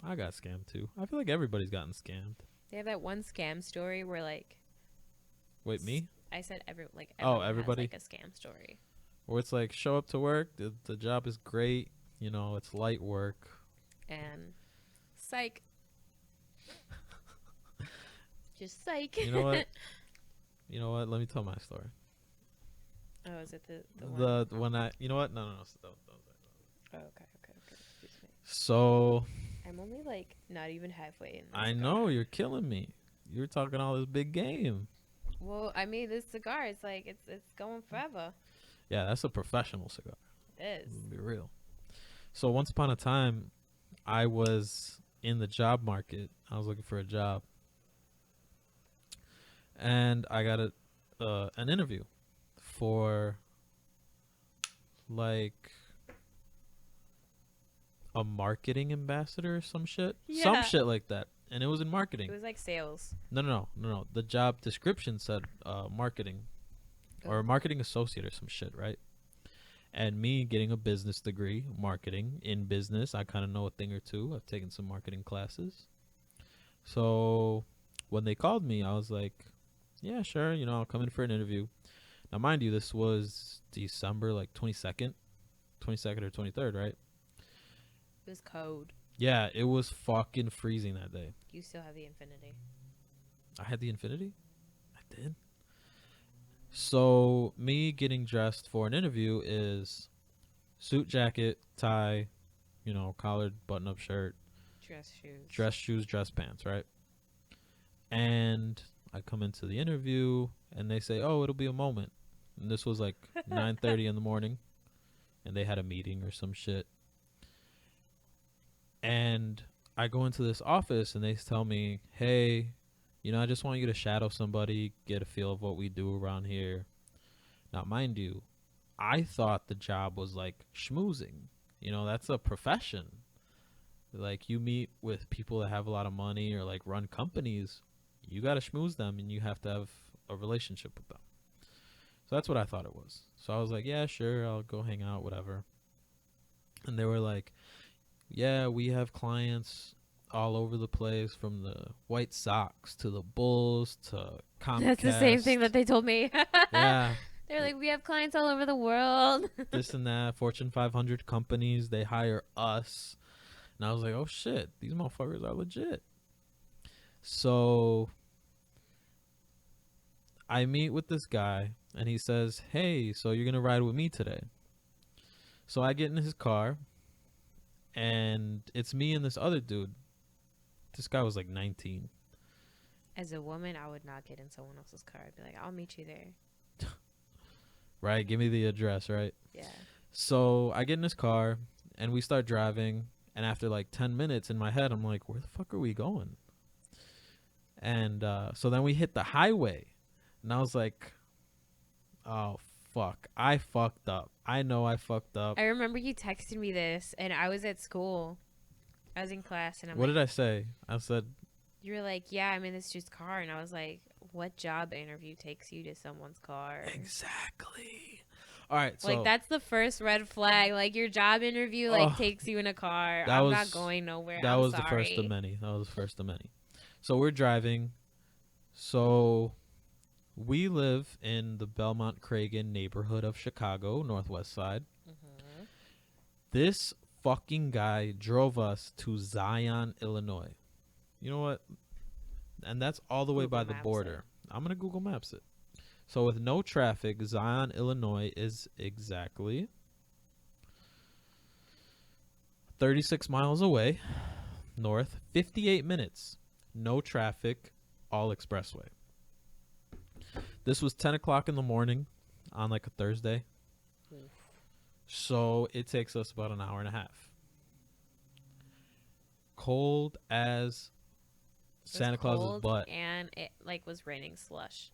I got scammed too. I feel like everybody's gotten scammed. They have that one scam story where like Wait, me? I said Oh, everyone has everybody? like a scam story. Where it's like, show up to work, the job is great, you know, it's light work. And psych. Just psych. You know what? You know what? Let me tell my story. Oh, is it the one? The when I, you know what? No. Don't. Oh, okay. Excuse me. So I'm only like not even halfway in the I cigar. know you're killing me. You're talking all this big game. Well, I mean, this cigar, it's like it's going forever. Yeah, that's a professional cigar. It is. Let's be real. So once upon a time, I was in the job market. I was looking for a job, and I got an interview for like a marketing ambassador or some shit. Some Yeah. shit like that. And it was in marketing. It was like sales. No. The job description said marketing or marketing associate or some shit, right? And me getting a business degree, marketing in business, I kind of know a thing or two. I've taken some marketing classes. So when they called me, I was like, yeah, sure, you know, I'll come in for an interview. Now, mind you, this was December like 22nd or 23rd, right? It was cold. Yeah, it was fucking freezing that day. You still have the Infinity. I had the Infinity? I did? So, me getting dressed for an interview is suit, jacket, tie, you know, collared button-up shirt, Dress shoes. dress pants, right? And I come into the interview, and they say, oh, it'll be a moment. And this was like 9:30 in the morning, and they had a meeting or some shit. And I go into this office, and they tell me, hey, you know, I just want you to shadow somebody, get a feel of what we do around here. Now, mind you, I thought the job was like schmoozing. You know, that's a profession. Like, you meet with people that have a lot of money or like run companies, you got to schmooze them and you have to have a relationship with them. So that's what I thought it was. So I was like, yeah, sure, I'll go hang out, whatever. And they were like, yeah, we have clients all over the place, from the White Sox to the Bulls to Comcast. That's the same thing that they told me. Yeah. They're like, we have clients all over the world. This and that, Fortune 500 companies, they hire us. And I was like, oh shit, these motherfuckers are legit. So I meet with this guy, and he says, hey, so you're going to ride with me today? So I get in his car, and it's me and this other dude. This guy was like 19. As a woman, I would not get in someone else's car. I'd be like, I'll meet you there. Right? Give me the address, right? Yeah. So I get in his car, and we start driving. And after like 10 minutes in my head, I'm like, where the fuck are we going? And so then we hit the highway. And I was like, oh, fuck. I fucked up. I know I fucked up. I remember you texted me this, and I was at school. I was in class, and What did I say? I said, you were like, yeah, I'm in this dude's car. And I was like, what job interview takes you to someone's car? exactly. All right. So Like, that's the first red flag. Like, your job interview, like, takes you in a car. I'm not going nowhere. That I'm was sorry. the first of many. That was the first of many. So we're driving. So we live in the Belmont Cragen neighborhood of Chicago, Northwest Side. Mm-hmm. This fucking guy drove us to Zion, Illinois. You know what? And that's all the way Google by the Maps border. I'm going to Google Maps it. So with no traffic, Zion, Illinois is exactly 36 miles away, north, 58 minutes. No traffic, all expressway. This was 10 o'clock in the morning on like a Thursday. Oof. So it takes us about an hour and a half. Cold as Santa Claus's butt. And it, like, was raining slush.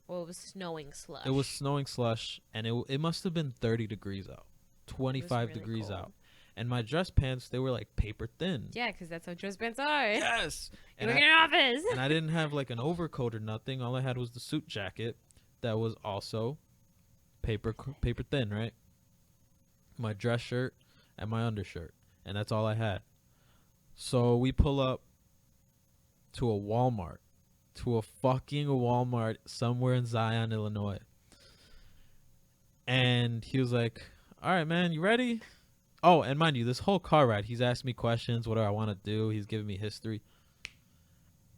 Well, it was snowing slush. It was snowing slush, and it must have been 30 degrees out, 25 really degrees cold. out. And my dress pants, they were like paper thin. Yeah, because that's how dress pants are. Yes. You work in an office. And I didn't have like an overcoat or nothing. All I had was the suit jacket that was also paper thin, right? My dress shirt and my undershirt. And that's all I had. So we pull up to a Walmart, to a fucking Walmart somewhere in Zion, Illinois. And he was like, all right, man, you ready? Oh, and mind you, this whole car ride, he's asking me questions. What do I want to do? He's giving me history.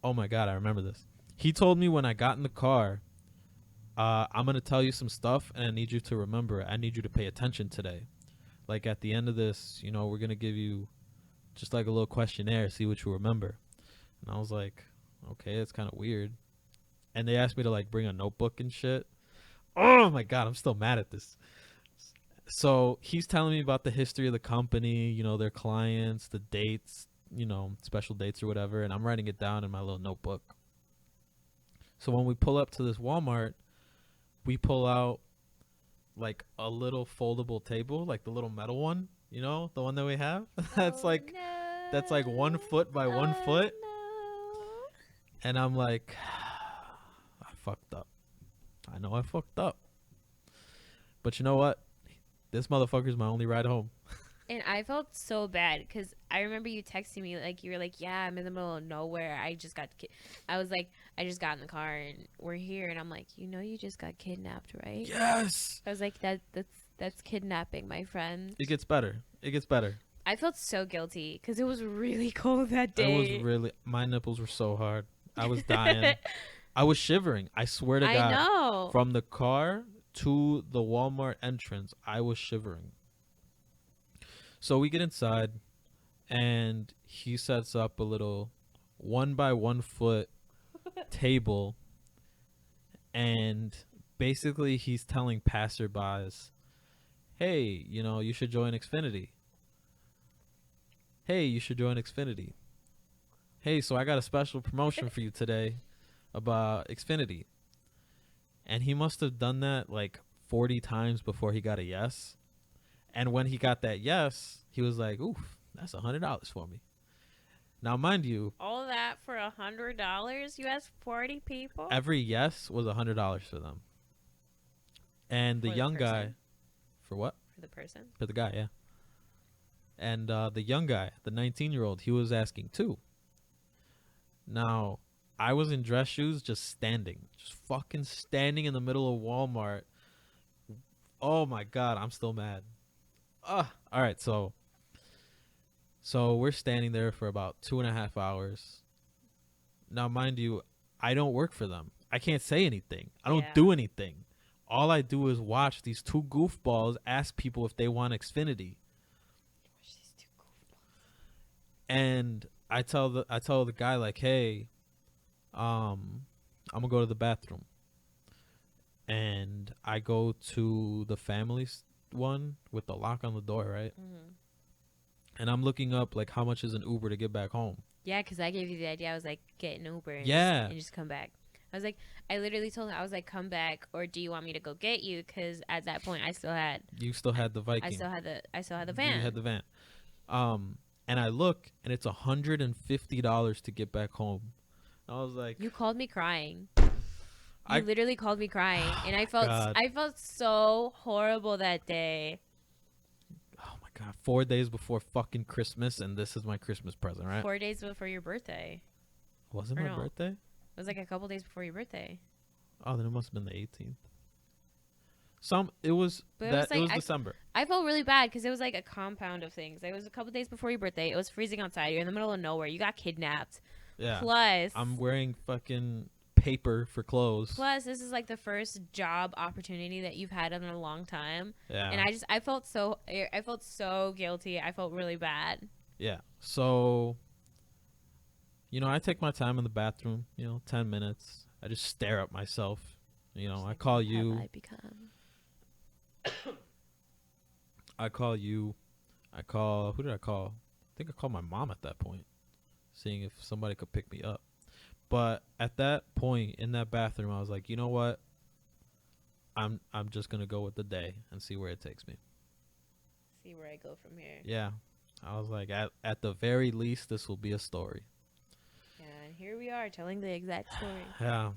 Oh my God, I remember this. He told me when I got in the car, I'm going to tell you some stuff and I need you to remember it. I need you to pay attention today. Like at the end of this, you know, we're going to give you just like a little questionnaire, see what you remember. And I was like, okay, it's kind of weird. And they asked me to like bring a notebook and shit. Oh my God, I'm still mad at this. So he's telling me about the history of the company, you know, their clients, the dates, you know, special dates or whatever. And I'm writing it down in my little notebook. So when we pull up to this Walmart, we pull out like a little foldable table, like the little metal one, you know, the one that we have. that's Oh like that's like 1 foot by 1 oh foot. And I'm like, I fucked up. I know I fucked up. But you know what? This motherfucker's my only ride home. And I felt so bad because I remember you texting me like you were like, "Yeah, I'm in the middle of nowhere. I was like, I just got in the car and we're here." And I'm like, "You know, you just got kidnapped, right?" Yes. I was like, That's kidnapping, my friend." It gets better. It gets better. I felt so guilty because it was really cold that It was day. really, my nipples were so hard. I was dying. I was shivering. I swear to I God. know. From the car to the Walmart entrance, I was shivering. So we get inside and he sets up a little 1 by 1 foot table. And basically, he's telling passerbys, hey, you know, you should join Xfinity. Hey, you should join Xfinity. Hey, so I got a special promotion for you today about Xfinity. And he must have done that like 40 times before he got a yes. And when he got that yes, he was like, oof, that's $100 for me. Now, mind you, All that for $100? You asked 40 people every yes was $100 for them. And the for the young guy, person. for what? For the person. For the guy, yeah. And the young guy, the 19-year-old, he was asking too. Now, I was in dress shoes just standing. Just fucking standing in the middle of Walmart. Oh my God, I'm still mad. All right, so we're standing there for about 2.5 hours. Now, mind you, I don't work for them. I can't say anything. I don't Yeah. do anything. All I do is watch these two goofballs ask people if they want Xfinity. She's too cool. And I tell the guy like, hey, I'm gonna go to the bathroom. And I go to the family one with the lock on the door, right? Mm-hmm. And I'm looking up like how much is an Uber to get back home. Yeah, because I gave you the idea. I was like, get an Uber and, Yeah. just come back. I was like, I literally told him, I was like, come back, or do you want me to go get you? Because at that point, You still had the Viking. I still had the van. You had the van. And I look, and it's $150 to get back home. I was like, You called me crying. I- You literally called me crying, and I felt God. I felt so horrible that day. oh my God, 4 days before fucking Christmas, and this is my Christmas present, right? 4 days before your birthday. Was it or my no. birthday? It was like a couple days before your birthday. Oh, then it must have been the 18th. It was But it that was like- it was I- December. I felt really bad because it was like a compound of things. It was a couple days before your birthday. It was freezing outside. You're in the middle of nowhere. You got kidnapped. Yeah. Plus, I'm wearing fucking paper for clothes. this is like the first job opportunity that you've had in a long time. Yeah. And I felt so guilty. I felt really bad. Yeah. So, you know, I take my time in the bathroom, 10 minutes. I just stare at myself. I call What you. have I become? I call you. Who did I call? I think I called my mom at that point, seeing if somebody could pick me up. But at that point in that bathroom, I was like, you know what? I'm just going to go with the day and see where it takes me. See where I go from here. Yeah. I was like, at the very least, this will be a story. And here we are telling the exact story. Yeah.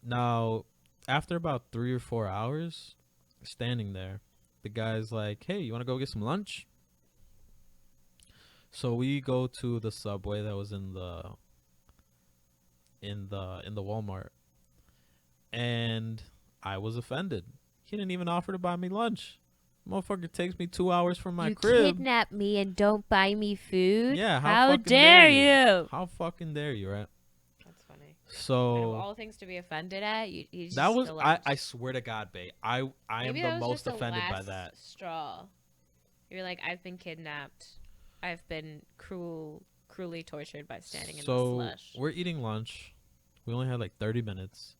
Now, after about 3 or 4 hours standing there, the guy's like, hey, you want to go get some lunch? So we go to the Subway that was in the Walmart, and I was offended. He didn't even offer to buy me lunch. Motherfucker takes me 2 hours from my You crib. kidnap me and don't buy me food? Yeah, how How fucking dare dare you? you? How fucking dare you, right? That's funny. Out of So all things to be offended at, you that just was the I lunch. swear to God, babe. I am Maybe the that was just most the offended by last that. straw. You're like, I've been kidnapped. I've been cruelly tortured by standing in the So slush. we're eating lunch. We only had like 30 minutes.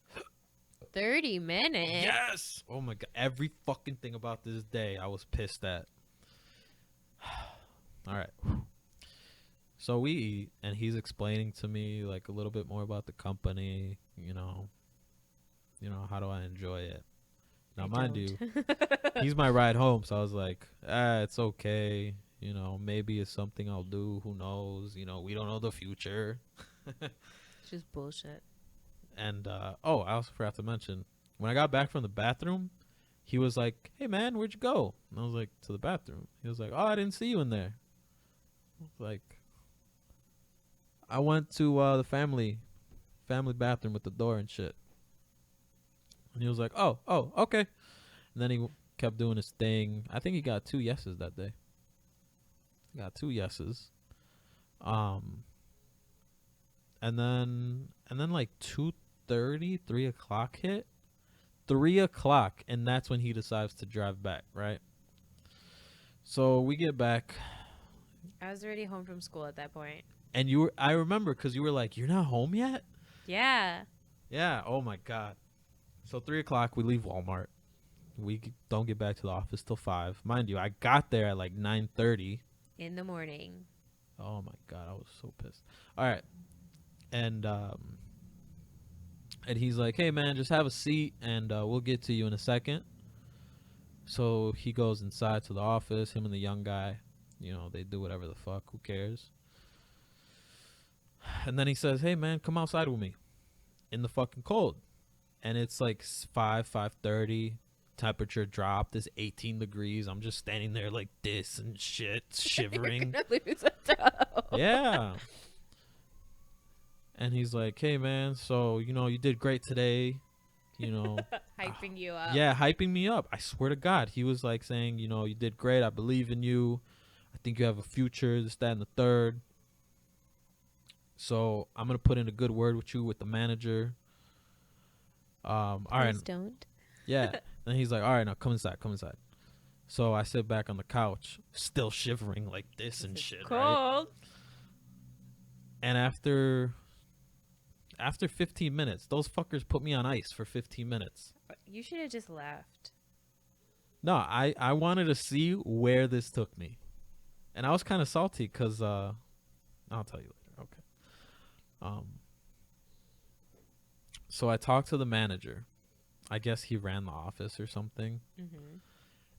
30 minutes? Yes. Oh my God. Every fucking thing about this day I was pissed at. All right. So we eat, and he's explaining to me like a little bit more about the company. How do I enjoy it? Now, I mind don't. you, he's my ride home, so I was like, it's okay. Maybe it's something I'll do. Who knows? We don't know the future. It's just bullshit. And I also forgot to mention, when I got back from the bathroom, he was like, "Hey man, where'd you go?" And I was like, "To the bathroom." He was like, "Oh, I didn't see you in there." I was like, "I went to the family bathroom with the door and shit." And he was like, "Oh, okay." And then he kept doing his thing. I think he got 2 yeses that day. He got 2 yeses. Um, and then like 2:30, 3 o'clock hit. 3 o'clock, and that's when he decides to drive back, right? So we get back, I was already home from school at that point. and I remember because you were like, "You're not home yet?" Yeah. Yeah. Oh my God. So 3 o'clock, we leave Walmart. We don't get back to the office till 5. Mind you, I got there at like 9:30. In the morning. Oh my God, I was so pissed. All right, and he's like, "Hey man, just have a seat, and we'll get to you in a second." So he goes inside to the office. Him and the young guy, they do whatever the fuck. Who cares? And then he says, "Hey man, come outside with me in the fucking cold." And it's like 5:30. Temperature dropped. It's 18 degrees. I'm just standing there like this and shit, shivering. You're gonna lose a toe. Yeah. And he's like, "Hey man, so you did great today. You know, Hyping you up. yeah, hyping me up. I swear to God, he was like saying, you did great. I believe in you. I think you have a future. This, that, and the third. So I'm gonna put in a good word with you with the manager. All right, Please don't. yeah." Then he's like, "All right, now come inside, come inside." So I sit back on the couch, still shivering like this and It's shit, right? cold. And after 15 minutes, those fuckers put me on ice for 15 minutes. You should have just left. No, I wanted to see where this took me. And I was kind of salty because I'll tell you later. Okay. So I talked to the manager. I guess he ran the office or something. Mm-hmm.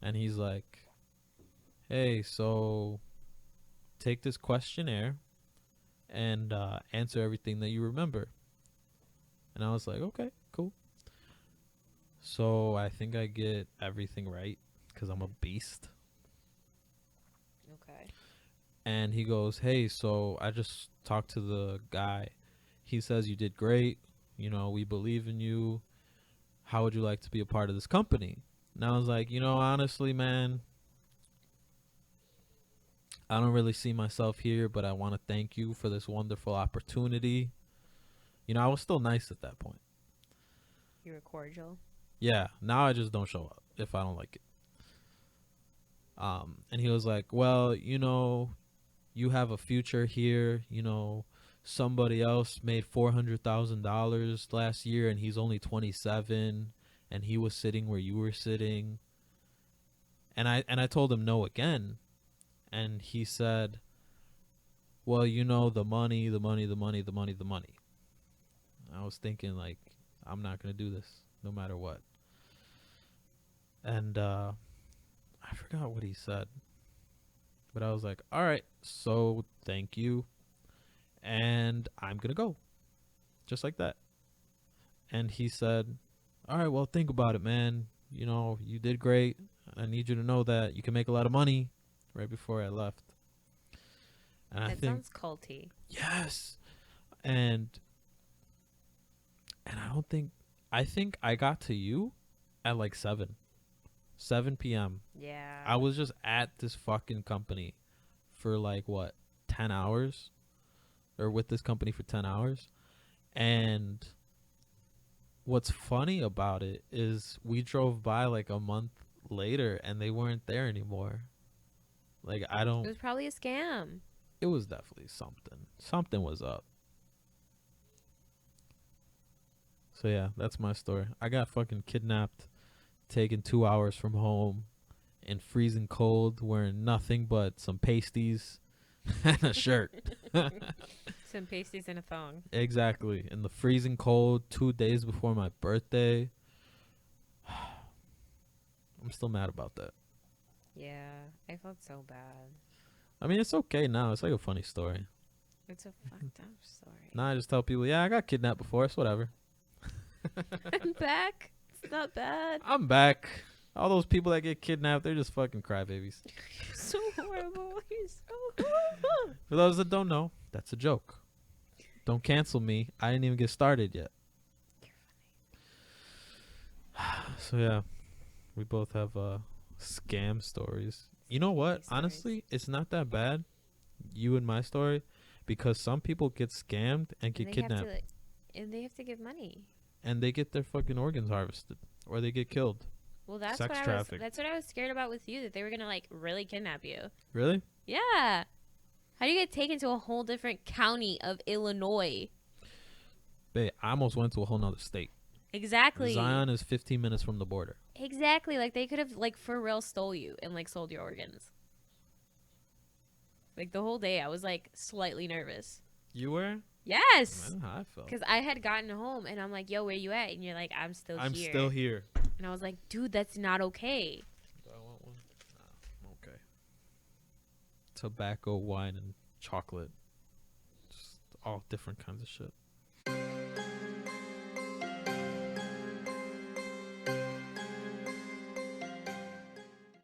And he's like, "Hey, so take this questionnaire and answer everything that you remember." And I was like, "Okay, cool." So I think I get everything right because I'm a beast. Okay. And he goes, "Hey, so I just talked to the guy. He says you did great. We believe in you. How would you like to be a part of this company?" And I was like, honestly, man, I don't really see myself here, but I want to thank you for this wonderful opportunity. I was still nice at that point. You were cordial. Yeah, now I just don't show up if I don't like it. And he was like, "Well, you have a future here. Somebody else made $400,000 last year, and he's only 27, and he was sitting where you were sitting." And I told him no again, and he said, "Well, the money, the money, the money, the money, the money." I was thinking like, I'm not gonna do this no matter what. And I forgot what he said, but I was like, "All right, so thank you, and I'm gonna go," just like that. And he said, "All right, well, think about it, man. You did great. I need you to know that you can make a lot of money." Right before I left. And I That think sounds culty. yes, and I don't think I think I got to you at like 7 p.m. Yeah. I was just at this fucking company for like what 10 hours, or with this company for 10 hours. And what's funny about it is we drove by like a month later and they weren't there anymore. Like I It don't was probably a scam. it was definitely something. Something was up. So yeah, that's my story. I got fucking kidnapped, taken 2 hours from home in freezing cold, wearing nothing but some pasties and a shirt. Some pasties and a thong. Exactly. In the freezing cold, 2 days before my birthday. I'm still mad about that. Yeah, I felt so bad. I mean, it's okay now. It's like a funny story. It's a fucked up story. Now I just tell people, yeah, I got kidnapped before. It's whatever. I'm back. It's not bad. I'm back. All those people that get kidnapped, they're just fucking crybabies. You're so horrible. You're so horrible. For those that don't know, that's a joke. Don't cancel me. I didn't even get started yet. So yeah, we both have scam stories. You know what? Funny stories. Honestly, it's not that bad. You and my story, because some people get scammed and get And they have kidnapped, to, like, and they have to give money. and they get their fucking organs harvested, or they get killed. Well, that's Sex what I was. traffic. That's what I was scared about with you. That they were gonna like really kidnap you. Really? Yeah. How do you get taken to a whole different county of Illinois? Babe, I almost went to a whole nother state. Exactly. Zion is 15 minutes from the border. Exactly. Like they could have like for real stole you and like sold your organs. Like the whole day, I was like slightly nervous. You were? Yes. I don't know how I felt. Because I had gotten home and I'm like, yo, where you at? And you're like, I'm still I'm here. still here. And I was like, dude, that's not okay. Do I want one? No. Okay. Tobacco, wine, and chocolate. Just all different kinds of shit.